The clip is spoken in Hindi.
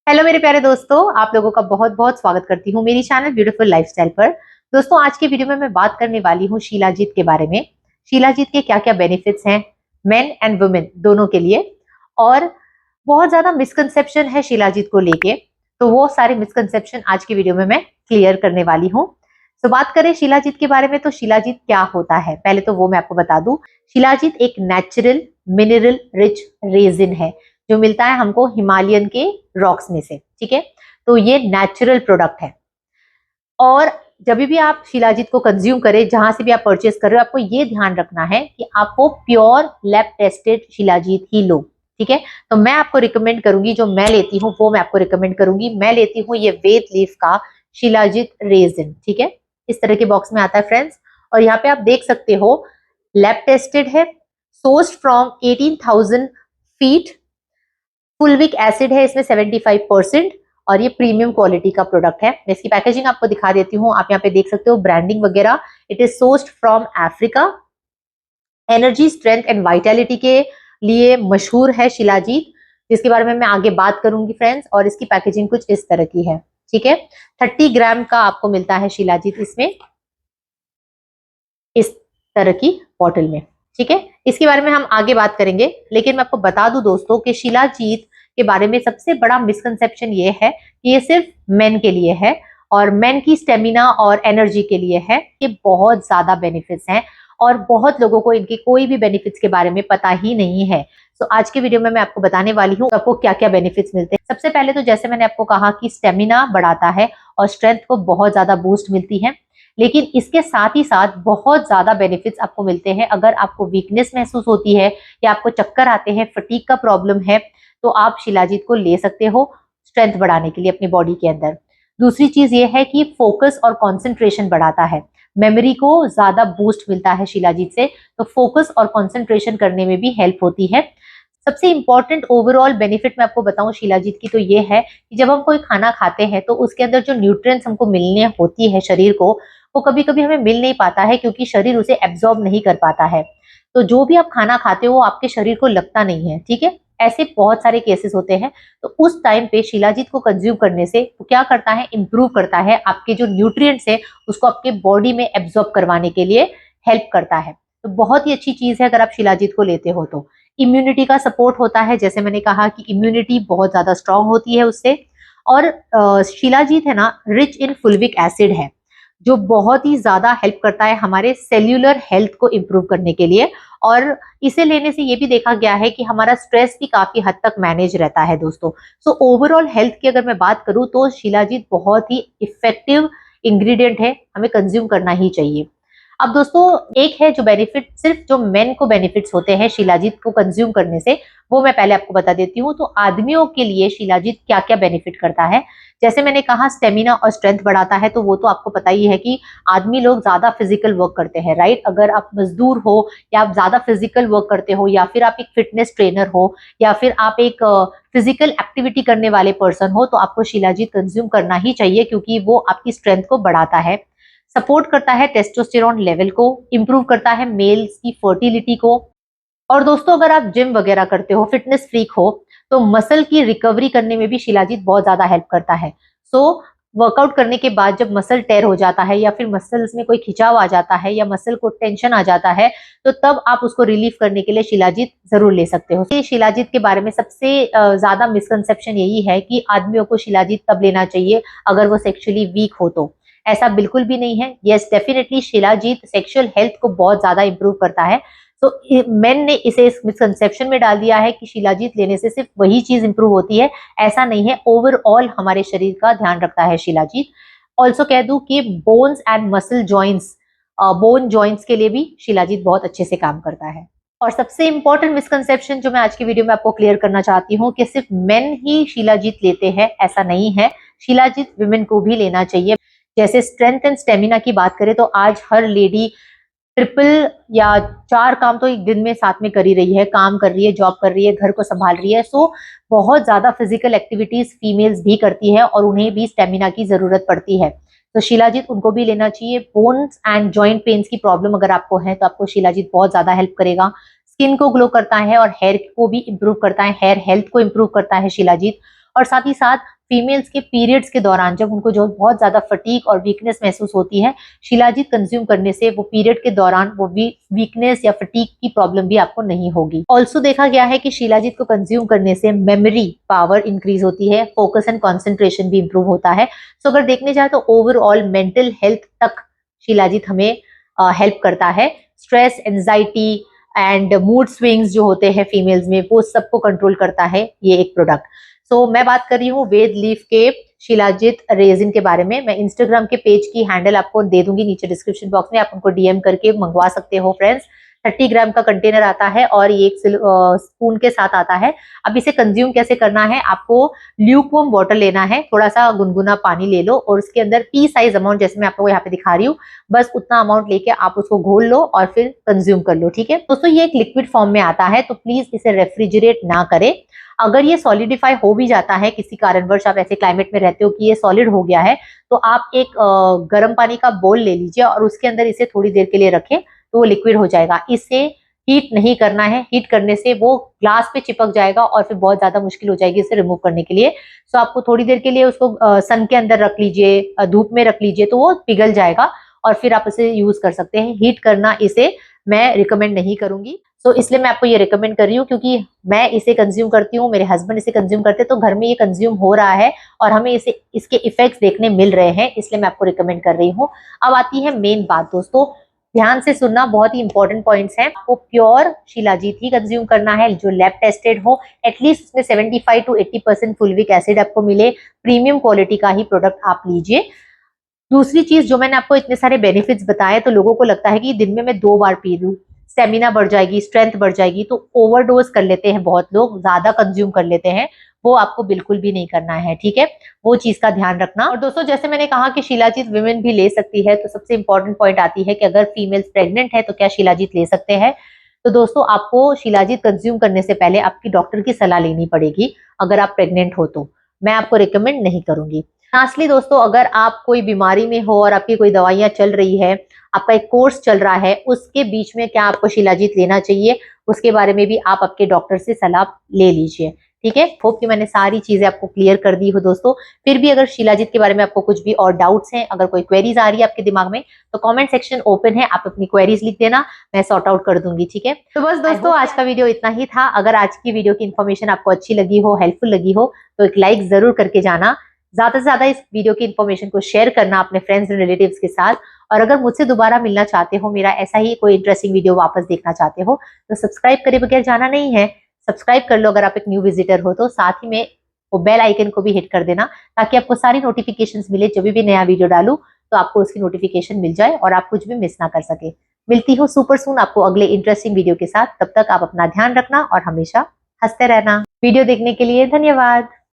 हेलो मेरे प्यारे दोस्तों, आप लोगों का बहुत बहुत स्वागत करती हूँ मेरी चैनल ब्यूटीफुल लाइफस्टाइल पर। दोस्तों, आज के वीडियो में मैं बात करने वाली हूँ शिलाजीत के बारे में। शिलाजीत के क्या क्या बेनिफिट्स हैं मेन एंड वुमेन दोनों के लिए, और बहुत ज्यादा मिसकंसेप्शन है शिलाजीत को लेके, तो वो सारे मिसकंसेप्शन आज की वीडियो में मैं क्लियर करने वाली हूँ। तो बात करें शिलाजीत के बारे में, तो शिलाजीत क्या होता है पहले तो वो मैं आपको बता दूं। शिलाजीत एक नेचुरल मिनरल रिच रेजिन है जो मिलता है हमको हिमालयन के रॉक्स में से, ठीक है। तो ये नेचुरल प्रोडक्ट है, और जब भी आप शिलाजीत को कंज्यूम करें, जहां से भी आप परचेस कर रहे हो, आपको ये ध्यान रखना है कि आप वो प्योर लैब टेस्टेड शिलाजीत ही लो, ठीक है। तो मैं आपको रिकमेंड करूंगी, जो मैं लेती हूँ वो मैं आपको रिकमेंड करूंगी। मैं लेती हूँ ये वेद लीफ का शिलाजीत रेजिन, ठीक है। इस तरह के बॉक्स में आता है फ्रेंड्स, और यहाँ पे आप देख सकते हो लैब टेस्टेड है, सोर्स्ड फ्रॉम 18,000 फीट, फुलविक एसिड है इसमें 75%, और ये प्रीमियम क्वालिटी का प्रोडक्ट है। मैं इसकी पैकेजिंग आपको दिखा देती हूँ, आप यहाँ पे देख सकते हो ब्रांडिंग वगैरह। It is sourced from Africa. Energy, strength and vitality के लिए मशहूर है शिलाजीत, जिसके बारे में मैं आगे बात करूंगी फ्रेंड्स। और इसकी पैकेजिंग कुछ इस तरह की है, ठीक है। 30 ग्राम का आपको मिलता है शिलाजीत इसमें, इस तरह की बॉटल में, ठीक है। इसके बारे में हम आगे बात करेंगे, लेकिन मैं आपको बता दूं दोस्तों कि शिलाजीत के बारे में सबसे बड़ा मिसकंसेप्शन ये है कि ये सिर्फ मेन के लिए है और मेन की स्टेमिना और एनर्जी के लिए है। ये बहुत ज्यादा बेनिफिट्स हैं और बहुत लोगों को इनके कोई भी बेनिफिट्स के बारे में पता ही नहीं है। तो आज के वीडियो में मैं आपको बताने वाली हूँ आपको क्या क्या बेनिफिट्स मिलते हैं। सबसे पहले तो जैसे मैंने आपको कहा कि स्टेमिना बढ़ाता है और स्ट्रेंथ को बहुत ज्यादा बूस्ट मिलती है, लेकिन इसके साथ ही साथ बहुत ज्यादा बेनिफिट्स आपको मिलते हैं। अगर आपको वीकनेस महसूस होती है या आपको चक्कर आते हैं, फटीग का प्रॉब्लम है, तो आप शिलाजीत को ले सकते हो स्ट्रेंथ बढ़ाने के लिए अपनी बॉडी के अंदर। दूसरी चीज ये है कि फोकस और कंसंट्रेशन बढ़ाता है, मेमोरी को ज्यादा बूस्ट मिलता है शिलाजीत से, तो फोकस और कंसंट्रेशन करने में भी हेल्प होती है। सबसे इंपॉर्टेंट ओवरऑल बेनिफिट मैं आपको बताऊं शिलाजीत की, तो ये है कि जब हम कोई खाना खाते हैं तो उसके अंदर जो न्यूट्रिएंट्स हमको मिलने होती है शरीर को, वो कभी कभी हमें मिल नहीं पाता है क्योंकि शरीर उसे एब्जॉर्ब नहीं कर पाता है। तो जो भी आप खाना खाते हो वो आपके शरीर को लगता नहीं है, ठीक है। ऐसे बहुत सारे केसेस होते हैं, तो उस टाइम पे शिलाजीत को कंज्यूम करने से वो क्या करता है, इंप्रूव करता है आपके जो न्यूट्रिएंट्स है उसको आपके बॉडी में एब्जॉर्ब करवाने के लिए हेल्प करता है। तो बहुत ही अच्छी चीज है अगर आप शिलाजीत को लेते हो तो। इम्यूनिटी का सपोर्ट होता है, जैसे मैंने कहा कि इम्यूनिटी बहुत ज्यादा स्ट्रांग होती है उससे। और शिलाजीत है ना, रिच इन फुलविक एसिड है, जो बहुत ही ज्यादा हेल्प करता है हमारे सेल्यूलर हेल्थ को इम्प्रूव करने के लिए। और इसे लेने से ये भी देखा गया है कि हमारा स्ट्रेस भी काफी हद तक मैनेज रहता है दोस्तों। सो ओवरऑल हेल्थ की अगर मैं बात करूं तो शिलाजीत बहुत ही इफेक्टिव इंग्रेडिएंट है, हमें कंज्यूम करना ही चाहिए। अब दोस्तों, एक है जो बेनिफिट सिर्फ जो मेन को बेनिफिट्स होते हैं शिलाजीत को कंज्यूम करने से, वो मैं पहले आपको बता देती हूँ। तो आदमियों के लिए शिलाजीत क्या क्या बेनिफिट करता है, जैसे मैंने कहा स्टेमिना और स्ट्रेंथ बढ़ाता है, तो वो तो आपको पता ही है कि आदमी लोग ज्यादा फिजिकल वर्क करते हैं, राइट। अगर आप मजदूर हो या आप ज्यादा फिजिकल वर्क करते हो, या फिर आप एक फिटनेस ट्रेनर हो, या फिर आप एक फिजिकल एक्टिविटी करने वाले पर्सन हो, तो आपको शिलाजीत कंज्यूम करना ही चाहिए, क्योंकि वो आपकी स्ट्रेंथ को बढ़ाता है, सपोर्ट करता है टेस्टोस्टेरोन लेवल को, इंप्रूव करता है मेल्स की फर्टिलिटी को। और दोस्तों, अगर आप जिम वगैरह करते हो, फिटनेस फ्रीक हो, तो मसल की रिकवरी करने में भी शिलाजीत बहुत ज्यादा हेल्प करता है। सो वर्कआउट करने के बाद जब मसल टेयर हो जाता है, या फिर मसल्स में कोई खिंचाव आ जाता है, या मसल को टेंशन आ जाता है, तो तब आप उसको रिलीफ करने के लिए शिलाजीत जरूर ले सकते हो। शिलाजीत के बारे में सबसे ज्यादा मिसकंसेप्शन यही है कि आदमियों को शिलाजीत तब लेना चाहिए अगर वो सेक्सुअली वीक हो, तो ऐसा बिल्कुल भी नहीं है। Yes, definitely shilajit sexual health को बहुत ज्यादा इंप्रूव करता है। तो मेन ने इसे इस मिसकंसेप्शन में डाल दिया है कि शिलाजीत लेने से सिर्फ वही चीज इंप्रूव होती है, ऐसा नहीं है। ओवरऑल हमारे शरीर का ध्यान रखता है शिलाजीत। ऑल्सो कह दूं कि bones and muscle joints, bone joints के लिए भी शिलाजीत बहुत अच्छे से काम करता है। और सबसे इंपॉर्टेंट मिसकंसेप्शन जो मैं आज की वीडियो में आपको क्लियर करना चाहती हूँ कि सिर्फ मेन ही शिलाजीत लेते हैं, ऐसा नहीं है। शिलाजीत विमेन को भी लेना चाहिए। जैसे स्ट्रेंथ एंड स्टेमिना की बात करें तो आज हर लेडी ट्रिपल या 4 काम तो एक दिन में साथ में कर ही रही है, काम कर रही है, जॉब कर रही है, घर को संभाल रही है। सो बहुत ज्यादा फिजिकल एक्टिविटीज फीमेल्स भी करती है और उन्हें भी स्टेमिना की जरूरत पड़ती है, तो शिलाजीत उनको भी लेना चाहिए। बोन्स एंड जॉइंट पेन्स की प्रॉब्लम अगर आपको है तो आपको शिलाजीत बहुत ज्यादा हेल्प करेगा। स्किन को ग्लो करता है और हेयर को भी इंप्रूव करता है, हेयर हेल्थ को इंप्रूव करता है शिलाजीत। और साथ ही साथ फीमेल्स के पीरियड्स के दौरान जब उनको जो बहुत ज्यादा फटीग और वीकनेस महसूस होती है, शिलाजीत कंज्यूम करने से वो पीरियड के दौरान वो वीकनेस या फटीग की प्रॉब्लम भी आपको नहीं होगी। ऑल्सो देखा गया है कि शिलाजीत को कंज्यूम करने से मेमोरी पावर इंक्रीज होती है, फोकस एंड कॉन्सेंट्रेशन भी इंप्रूव होता है। सो अगर देखने जाए तो ओवरऑल मेंटल हेल्थ तक शिलाजीत हमें हेल्प करता है। Stress, anxiety and mood swings जो होते हैं फीमेल्स में, वो सबको कंट्रोल करता है ये एक प्रोडक्ट। सो मैं बात कर रही हूँ वेद लीफ के शिलाजीत रेजिन के बारे में। मैं इंस्टाग्राम के पेज की हैंडल आपको दे दूंगी नीचे डिस्क्रिप्शन बॉक्स में, आप उनको डीएम करके मंगवा सकते हो फ्रेंड्स। 30 ग्राम का कंटेनर आता है और ये एक स्पून के साथ आता है। अब इसे कंज्यूम कैसे करना है, आपको ल्यूकवार्म वाटर लेना है, थोड़ा सा गुनगुना पानी ले लो और उसके अंदर पी साइज अमाउंट, जैसे मैं आपको यहाँ पे दिखा रही हूँ, बस उतना अमाउंट लेके आप उसको घोल लो और फिर कंज्यूम कर लो। ठीक है दोस्तों, ये एक लिक्विड फॉर्म में आता है, तो प्लीज इसे रेफ्रिजरेट ना करें। अगर ये सॉलिडिफाई हो भी जाता है, किसी कारणवश आप ऐसे क्लाइमेट में रहते हो कि ये सॉलिड हो गया है, तो आप एक गर्म पानी का बोल ले लीजिए और उसके अंदर इसे थोड़ी देर के लिए रखें, तो वो लिक्विड हो जाएगा। इसे हीट नहीं करना है, हीट करने से वो ग्लास पे चिपक जाएगा और फिर बहुत ज्यादा मुश्किल हो जाएगी इसे रिमूव करने के लिए। सो आपको थोड़ी देर के लिए उसको सन के अंदर रख लीजिए, धूप में रख लीजिए, तो वो पिघल जाएगा और फिर आप इसे यूज कर सकते हैं। हीट करना इसे मैं रिकमेंड नहीं करूंगी। सो इसलिए मैं आपको ये रिकमेंड कर रही हूँ, क्योंकि मैं इसे कंज्यूम करती हूँ, मेरे हस्बैंड इसे कंज्यूम करते हैं, तो घर में ये कंज्यूम हो रहा है और हमें इसके इफेक्ट्स देखने मिल रहे हैं, इसलिए मैं आपको रिकमेंड कर रही हूँ। अब आती है मेन बात दोस्तों, ध्यान से सुनना, बहुत ही इंपॉर्टेंट पॉइंट्स हैं। आपको प्योर शिलाजीत ही कंज्यूम करना है, जो लैब टेस्टेड हो, एटलीस्ट उसमें 75 to 80% फुलविक एसिड आपको मिले, प्रीमियम क्वालिटी का ही प्रोडक्ट आप लीजिए। दूसरी चीज, जो मैंने आपको इतने सारे बेनिफिट्स बताए, तो लोगों को लगता है कि दिन में मैं 2 बार पी लूं, स्टेमिना बढ़ जाएगी, स्ट्रेंथ बढ़ जाएगी, तो ओवरडोज कर लेते हैं बहुत लोग, ज्यादा कंज्यूम कर लेते हैं। वो आपको बिल्कुल भी नहीं करना है, ठीक है, वो चीज का ध्यान रखना। और दोस्तों, जैसे मैंने कहा कि शिलाजीत विमेन भी ले सकती है, तो सबसे इंपॉर्टेंट पॉइंट आती है कि अगर फीमेल्स प्रेग्नेंट है तो क्या शिलाजीत ले सकते हैं। तो दोस्तों, आपको शिलाजीत कंज्यूम करने से पहले आपकी डॉक्टर की सलाह लेनी पड़ेगी। अगर आप प्रेग्नेंट हो तो मैं आपको रिकमेंड नहीं करूंगी। लास्टली दोस्तों, अगर आप कोई बीमारी में हो और आपकी कोई दवाइयां चल रही है, आपका एक कोर्स चल रहा है, उसके बीच में क्या आपको शिलाजीत लेना चाहिए, उसके बारे में भी आप आपके डॉक्टर से सलाह ले लीजिए। ठीक है, होप कि मैंने सारी चीजें आपको क्लियर कर दी हो दोस्तों। फिर भी अगर शिलाजीत के बारे में आपको कुछ भी और डाउट्स हैं, अगर कोई क्वेरीज आ रही है आपके दिमाग में, तो कमेंट सेक्शन ओपन है, आप अपनी क्वेरीज लिख देना, मैं सॉर्ट आउट कर दूंगी। ठीक है, तो बस दोस्तों, आज का वीडियो इतना ही था। अगर आज की वीडियो की इन्फॉर्मेशन आपको अच्छी लगी हो, हेल्पफुल लगी हो, तो एक लाइक जरूर करके जाना। ज्यादा से ज्यादा इस वीडियो की इन्फॉर्मेशन को शेयर करना अपने फ्रेंड्स एंड रिलेटिव्स के साथ। और अगर मुझसे दोबारा मिलना चाहते हो, मेरा ऐसा ही कोई इंटरेस्टिंग वीडियो वापस देखना चाहते हो, तो सब्सक्राइब करे बगैर जाना नहीं है, सब्सक्राइब कर लो अगर आप एक न्यू विजिटर हो तो। साथ ही में वो बेल आइकन को भी हिट कर देना, ताकि आपको सारी नोटिफिकेशंस मिले, जब भी नया वीडियो डालूं तो आपको उसकी नोटिफिकेशन मिल जाए और आप कुछ भी मिस ना कर सके। मिलती हूँ सुपर सून आपको अगले इंटरेस्टिंग वीडियो के साथ। तब तक आप अपना ध्यान रखना और हमेशा हंसते रहना। वीडियो देखने के लिए धन्यवाद।